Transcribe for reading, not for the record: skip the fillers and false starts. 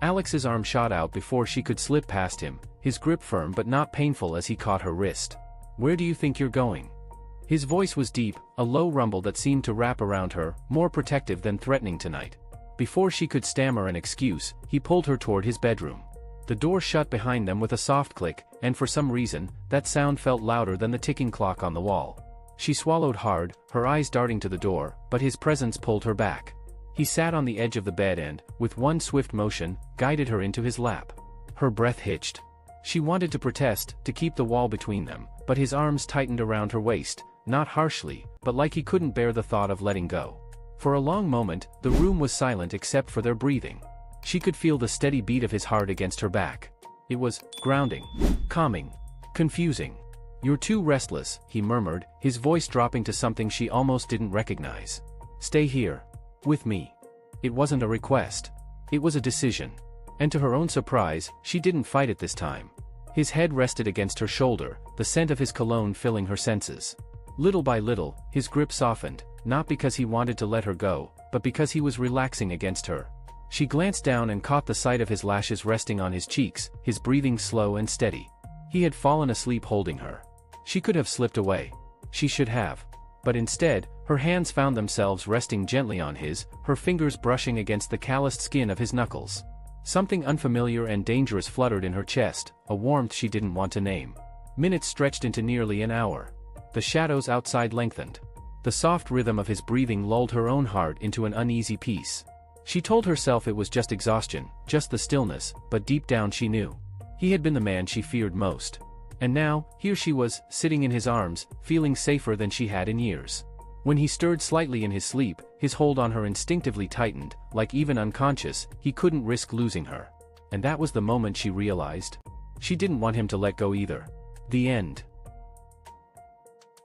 Alex's arm shot out before she could slip past him, his grip firm but not painful as he caught her wrist. "Where do you think you're going?" His voice was deep, a low rumble that seemed to wrap around her, more protective than threatening tonight. Before she could stammer an excuse, he pulled her toward his bedroom. The door shut behind them with a soft click, and for some reason, that sound felt louder than the ticking clock on the wall. She swallowed hard, her eyes darting to the door, but his presence pulled her back. He sat on the edge of the bed and, with one swift motion, guided her into his lap. Her breath hitched. She wanted to protest, to keep the wall between them, but his arms tightened around her waist, not harshly, but like he couldn't bear the thought of letting go. For a long moment, the room was silent except for their breathing. She could feel the steady beat of his heart against her back. It was grounding, calming, confusing. "You're too restless," he murmured, his voice dropping to something she almost didn't recognize. "Stay here. With me." It wasn't a request. It was a decision. And to her own surprise, she didn't fight it this time. His head rested against her shoulder, the scent of his cologne filling her senses. Little by little, his grip softened, not because he wanted to let her go, but because he was relaxing against her. She glanced down and caught the sight of his lashes resting on his cheeks, his breathing slow and steady. He had fallen asleep holding her. She could have slipped away. She should have. But instead, her hands found themselves resting gently on his, her fingers brushing against the calloused skin of his knuckles. Something unfamiliar and dangerous fluttered in her chest, a warmth she didn't want to name. Minutes stretched into nearly an hour. The shadows outside lengthened. The soft rhythm of his breathing lulled her own heart into an uneasy peace. She told herself it was just exhaustion, just the stillness, but deep down she knew. He had been the man she feared most. And now, here she was, sitting in his arms, feeling safer than she had in years. When he stirred slightly in his sleep, his hold on her instinctively tightened, like even unconscious, he couldn't risk losing her. And that was the moment she realized. She didn't want him to let go either. The end.